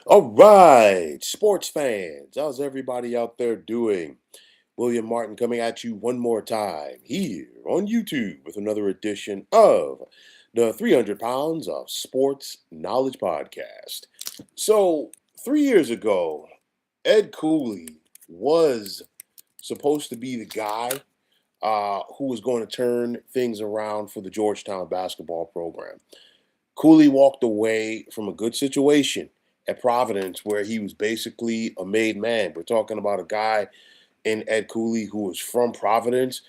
All right, sports fans, how's everybody out there doing? William Martin coming at you one more time here on YouTube with another edition of the 300 Pounds of Sports Knowledge Podcast. So, 3 years ago, Ed Cooley was supposed to be the guy who was going to turn things around for the Georgetown basketball program. Cooley walked away from a good situation at Providence where he was basically a made man. We're talking about a guy in Ed Cooley who was from Providence.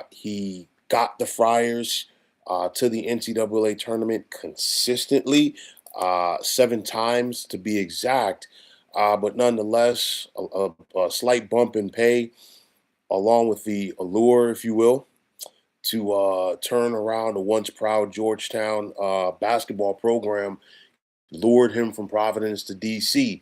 He got the Friars to the NCAA tournament consistently, 7 times to be exact. But nonetheless, a slight bump in pay, along with the allure, if you will, to turn around a once proud Georgetown basketball program, lured him from Providence to DC.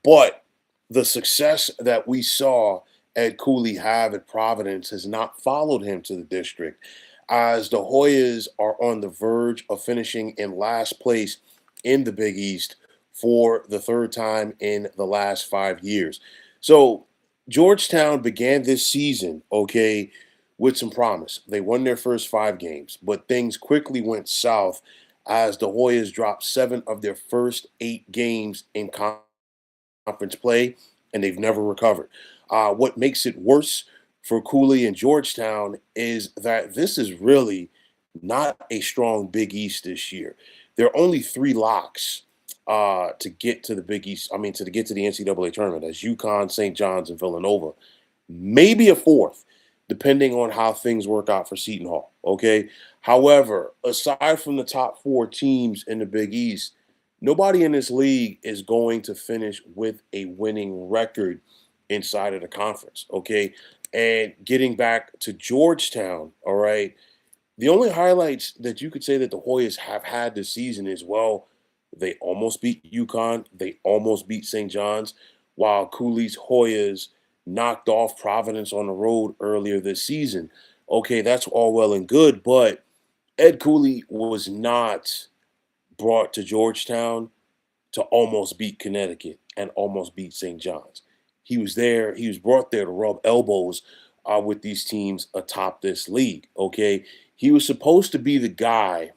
But the success that we saw Ed Cooley have at Providence has not followed him to the district, as the Hoyas are on the verge of finishing in last place in the Big East for the third time in the last 5 years. So Georgetown began this season, okay, with some promise. They won their first 5 games, but things quickly went south as the Hoyas dropped 7 of their first 8 games in conference play, and they've never recovered. What makes it worse for Cooley and Georgetown is that this is really not a strong Big East this year. There are only 3 locks to get to the Big East. I mean, to get to the NCAA tournament, as UConn, St. John's, and Villanova. Maybe a fourth, depending on how things work out for Seton Hall. Okay. However, aside from the top 4 teams in the Big East, nobody in this league is going to finish with a winning record inside of the conference. Okay. And getting back to Georgetown, all right, the only highlights that you could say that the Hoyas have had this season is, well, they almost beat UConn, they almost beat St. John's, while Cooley's Hoyas knocked off Providence on the road earlier this season. Okay, that's all well and good, but Ed Cooley was not brought to Georgetown to almost beat Connecticut and almost beat St. John's. He was there, he was brought there to rub elbows with these teams atop this league. Okay. He was supposed to be the guy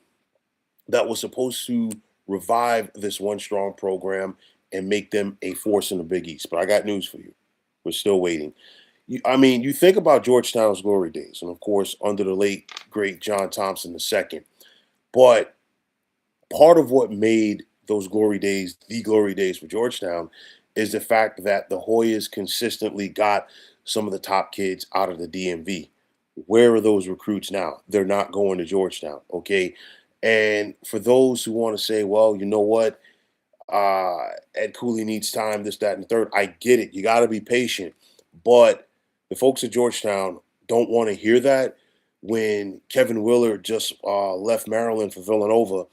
that was supposed to revive this one strong program and make them a force in the Big East. But I got news for you. We're still waiting. I mean, you think about Georgetown's glory days, and of course, under the late, great John Thompson II. But part of what made those glory days the glory days for Georgetown is the fact that the Hoyas consistently got some of the top kids out of the DMV. Where are those recruits now? They're not going to Georgetown, okay? And for those who want to say, well, you know what? Ed Cooley needs time, this, that, and the third. I get it. You got to be patient. But the folks at Georgetown don't want to hear that when Kevin Willard just left Maryland for Villanova.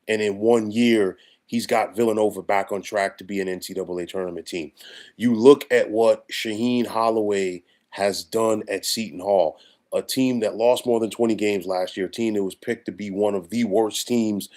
And in 1 year, he's got Villanova back on track to be an NCAA tournament team. You look at what Shaheen Holloway has done at Seton Hall, a team that lost more than 20 games last year, a team that was picked to be one of the worst teams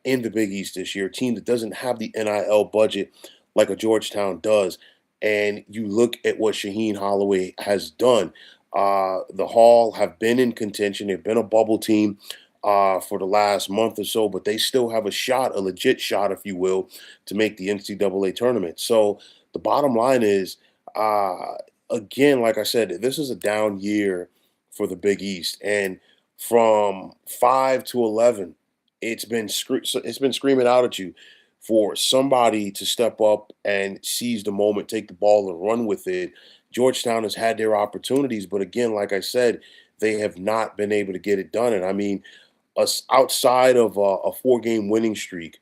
in the Big East this year, a team that doesn't have the NIL budget like a Georgetown does. And you look at what Shaheen Holloway has done. The Hall have been in contention. They've been a bubble team for the last month or so, but they still have a shot, a legit shot, if you will, to make the NCAA tournament. So the bottom line is, again, like I said, this is a down year for the Big East, and from 5 to 11, it's been screaming out at you for somebody to step up and seize the moment, take the ball and run with it. Georgetown has had their opportunities, but again, like I said, they have not been able to get it done. And I mean, us outside of a 4 game winning streak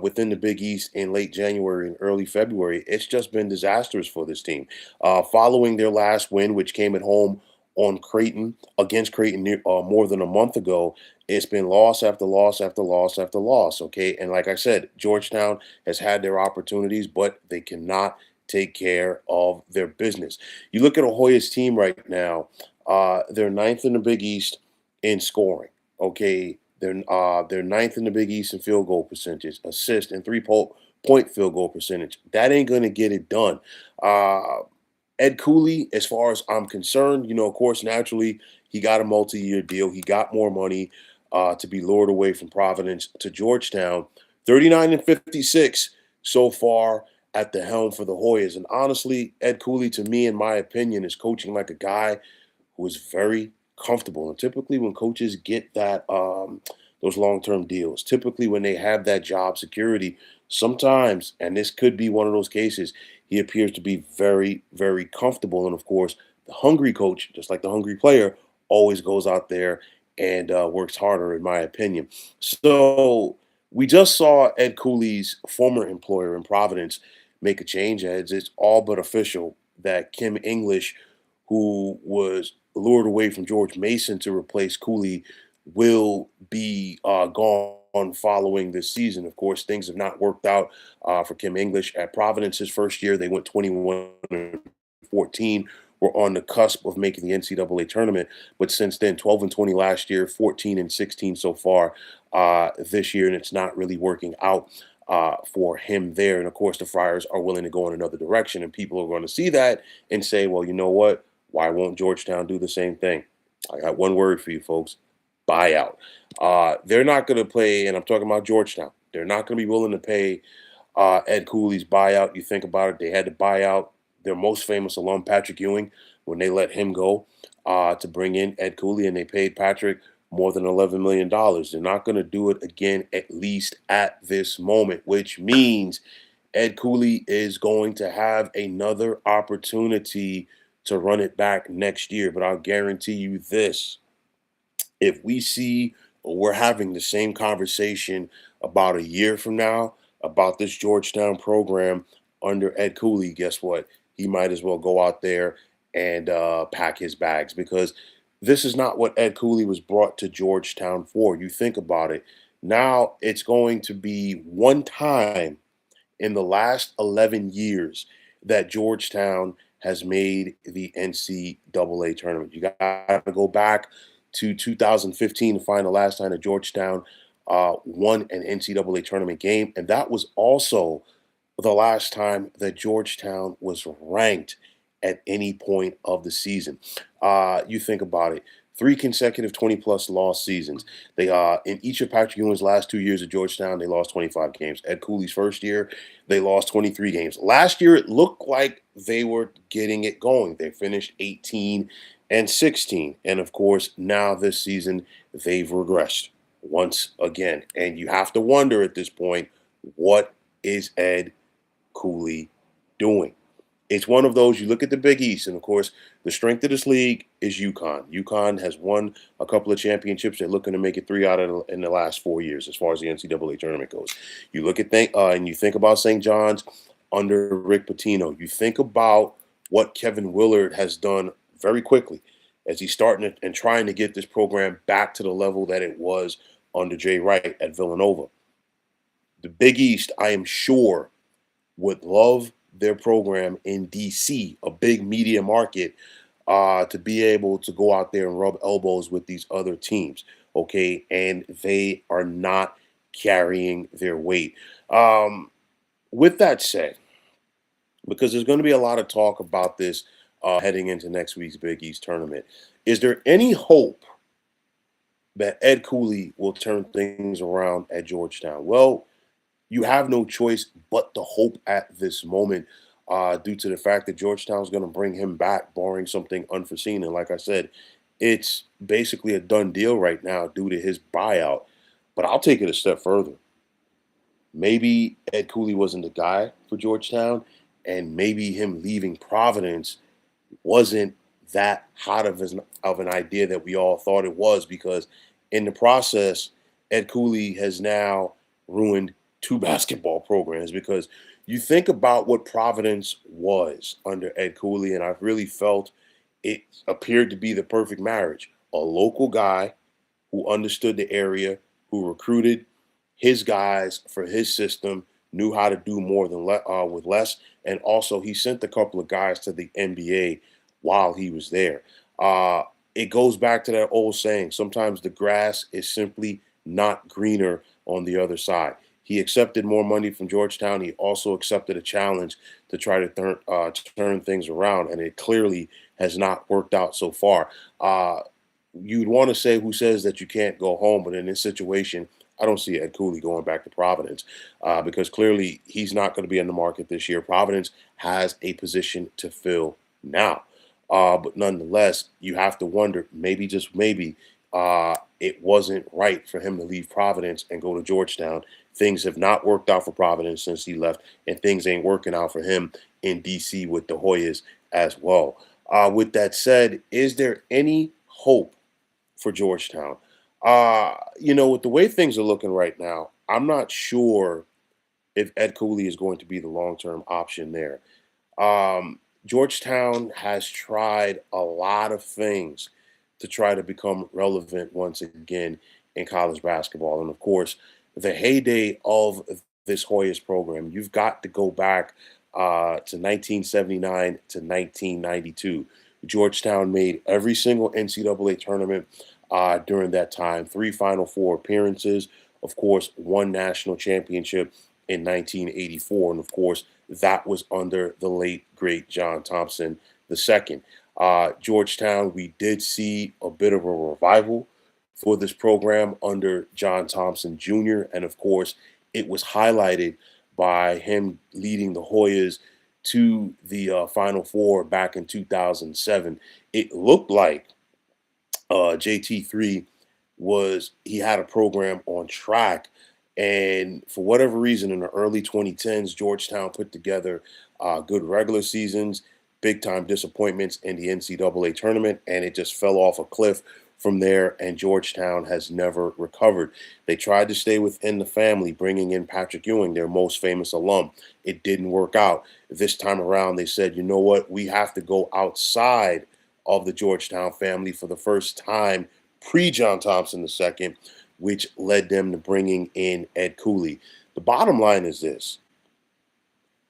within the Big East in late January and early February, it's just been disastrous for this team. Following their last win, which came at home on Creighton against Creighton more than a month ago, it's been loss after loss after loss after loss. Okay, and like I said, Georgetown has had their opportunities, but they cannot take care of their business. You look at a Hoyas team right now; they're ninth in the Big East in scoring. Okay, They're ninth in the Big East in field goal percentage, assist, and point field goal percentage. That ain't gonna get it done. Uh, Ed Cooley, as far as I'm concerned, of course, naturally, he got a multi-year deal. He got more money to be lured away from Providence to Georgetown. 39 and 56 so far at the helm for the Hoyas. And honestly, Ed Cooley, to me, in my opinion, is coaching like a guy who is very comfortable. And typically, when coaches get those long-term deals, typically when they have that job security, sometimes, and this could be one of those cases, he appears to be very, very comfortable. And of course, the hungry coach, just like the hungry player, always goes out there and works harder, in my opinion. So we just saw Ed Cooley's former employer in Providence make a change. As it's all but official that Kim English, who was lured away from George Mason to replace Cooley, will be gone following this season. Of course, things have not worked out for Kim English at Providence. His first year, they went 21 and 14. Were on the cusp of making the NCAA tournament, but since then, 12 and 20 last year, 14 and 16 so far this year, and it's not really working out for him there. And of course, the Friars are willing to go in another direction, and people are going to see that and say, "Well, you know what? Why won't Georgetown do the same thing?" I got one word for you, folks: buyout. They're not going to pay, and I'm talking about Georgetown. They're not going to be willing to pay Ed Cooley's buyout. You think about it, they had to buy out their most famous alum, Patrick Ewing, when they let him go to bring in Ed Cooley, and they paid Patrick more than $11 million. They're not going to do it again, at least at this moment, which means Ed Cooley is going to have another opportunity to run it back next year. But I'll guarantee you this: if we see or we're having the same conversation about a year from now about this Georgetown program under Ed Cooley, guess what? He might as well go out there and pack his bags, because this is not what Ed Cooley was brought to Georgetown for. You think about it. Now it's going to be one time in the last 11 years that Georgetown has made the NCAA tournament. You got to go back to 2015 to find the last time that Georgetown won an NCAA tournament game. And that was also the last time that Georgetown was ranked at any point of the season. You think about it. Three consecutive 20-plus loss seasons. They in each of Patrick Ewing's last 2 years at Georgetown, they lost 25 games. Ed Cooley's first year, they lost 23 games. Last year, it looked like they were getting it going. They finished 18 and 16. And of course, now this season, they've regressed once again. And you have to wonder at this point, what is Ed Cooley doing? It's one of those, you look at the Big East, and of course, the strength of this league is UConn. UConn has won a couple of championships. They're looking to make it three out of in the last 4 years as far as the NCAA tournament goes. You look at and you think about St. John's under Rick Pitino. You think about what Kevin Willard has done very quickly as he's starting and trying to get this program back to the level that it was under Jay Wright at Villanova. The Big East, I am sure, would love their program in DC, a big media market, to be able to go out there and rub elbows with these other teams. Okay, and they are not carrying their weight. With that said, because there's going to be a lot of talk about this heading into next week's Big East tournament, is there any hope that Ed Cooley will turn things around at Georgetown? Well, you have no choice but to hope at this moment, due to the fact that Georgetown is going to bring him back, barring something unforeseen. And like I said, it's basically a done deal right now due to his buyout. But I'll take it a step further. Maybe Ed Cooley wasn't the guy for Georgetown, and maybe him leaving Providence wasn't that hot of an idea that we all thought it was, because in the process, Ed Cooley has now ruined two basketball programs. Because you think about what Providence was under Ed Cooley, and I've really felt it appeared to be the perfect marriage. A local guy who understood the area, who recruited his guys for his system, knew how to do more than with less, and also he sent a couple of guys to the NBA while he was there. It goes back to that old saying: sometimes the grass is simply not greener on the other side. He accepted more money from Georgetown. He also accepted a challenge to try to turn things around, and it clearly has not worked out so far. Uh, you'd want to say who says that you can't go home, but in this situation, I don't see Ed Cooley going back to Providence because clearly he's not going to be in the market this year. Providence has a position to fill now. But nonetheless, you have to wonder maybe, just maybe, it wasn't right for him to leave Providence and go to Georgetown. Things have not worked out for Providence since he left, and things ain't working out for him in DC with the Hoyas as well. With that said, is there any hope for Georgetown? With the way things are looking right now, I'm not sure if Ed Cooley is going to be the long term option there. Georgetown has tried a lot of things to try to become relevant once again in college basketball. And of course, the heyday of this Hoyas program, you've got to go back to 1979 to 1992. Georgetown made every single NCAA tournament during that time, three Final Four appearances, of course, one national championship in 1984. And of course, that was under the late, great John Thompson II. Georgetown, we did see a bit of a revival for this program under John Thompson Jr. And of course, it was highlighted by him leading the Hoyas to the Final Four back in 2007. It looked like JT3 he had a program on track. And for whatever reason, in the early 2010s, Georgetown put together good regular seasons, big time disappointments in the NCAA tournament, and it just fell off a cliff from there. And Georgetown has never recovered. They tried to stay within the family, bringing in Patrick Ewing, their most famous alum. It didn't work out. This time around, they said, you know what? We have to go outside of the Georgetown family for the first time pre John Thompson II, which led them to bringing in Ed Cooley. The bottom line is this: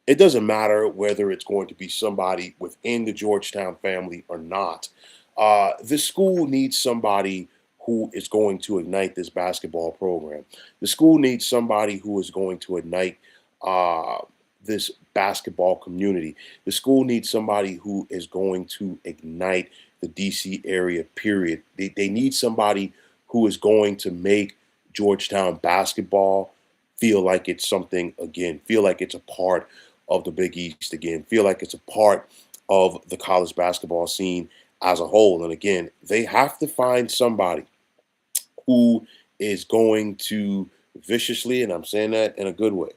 it doesn't matter whether it's going to be somebody within the Georgetown family or not. The school needs somebody who is going to ignite this basketball program. The school needs somebody who is going to ignite uh, this basketball community. The school needs somebody who is going to ignite the DC area, period. They need somebody who is going to make Georgetown basketball feel like it's something again, feel like it's a part of the Big East again, feel like it's a part of the college basketball scene as a whole. And again, they have to find somebody who is going to viciously, and I'm saying that in a good way,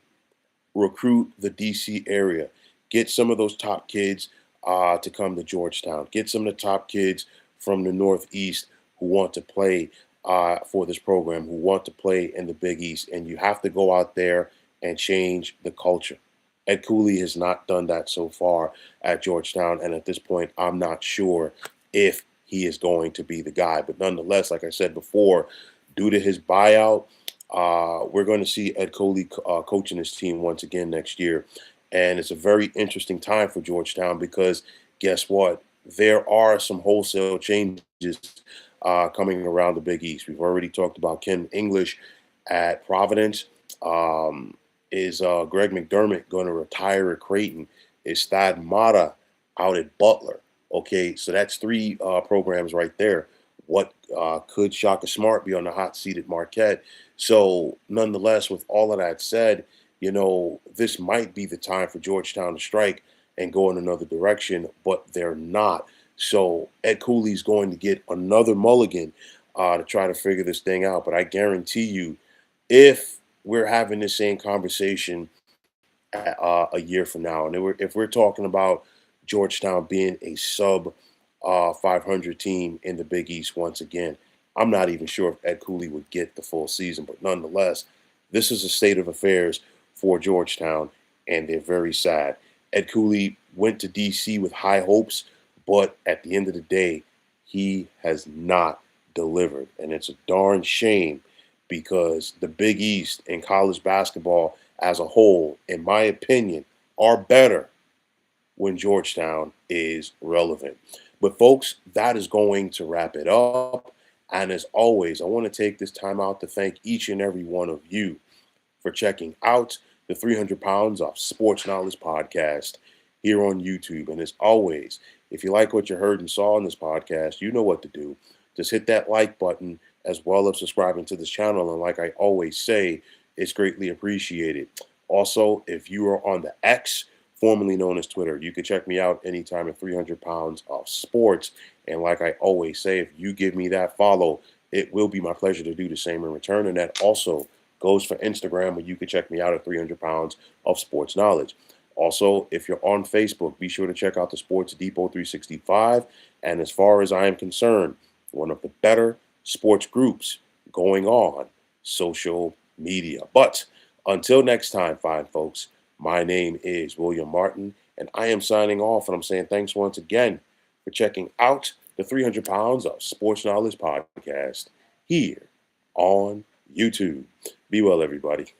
recruit the DC area, get some of those top kids to come to Georgetown, get some of the top kids from the Northeast who want to play for this program, who want to play in the Big East. And you have to go out there and change the culture. Ed Cooley has not done that so far at Georgetown. And at this point, I'm not sure if he is going to be the guy. But nonetheless, like I said before, due to his buyout, we're going to see Ed Cooley coaching his team once again next year. And it's a very interesting time for Georgetown because guess what? There are some wholesale changes coming around the Big East. We've already talked about Ken English at Providence. Is Greg McDermott going to retire at Creighton? Is Thad Matta out at Butler? Okay, so that's three programs right there. What could Shaka Smart be on the hot seat at Marquette? So, nonetheless, with all of that said, this might be the time for Georgetown to strike and go in another direction, but they're not. So, Ed Cooley's going to get another mulligan to try to figure this thing out. But I guarantee you, if we're having this same conversation a year from now, and if we're talking about Georgetown being a sub 500 team in the Big East once again, I'm not even sure if Ed Cooley would get the full season. But nonetheless, this is a state of affairs for Georgetown, and they're very sad. Ed Cooley went to DC with high hopes, but at the end of the day, he has not delivered. And it's a darn shame because the Big East and college basketball as a whole, in my opinion, are better when Georgetown is relevant. But folks, that is going to wrap it up. And as always, I want to take this time out to thank each and every one of you for checking out the 300 Pounds of Sports Knowledge podcast here on YouTube. And as always, if you like what you heard and saw in this podcast, you know what to do. Just hit that like button as well as subscribing to this channel. And like I always say, it's greatly appreciated. Also, if you are on the X, formerly known as Twitter, you can check me out anytime at 300 Pounds of Sports. And like I always say, if you give me that follow, it will be my pleasure to do the same in return. And that also goes for Instagram, where you can check me out at 300 Pounds of Sports Knowledge. Also, if you're on Facebook, be sure to check out the Sports Depot 365. And as far as I am concerned, one of the better sports groups going on social media. But until next time, fine folks, my name is William Martin, and I am signing off. And I'm saying thanks once again for checking out the 300 Pounds of Sports Knowledge podcast here on YouTube. Be well, everybody.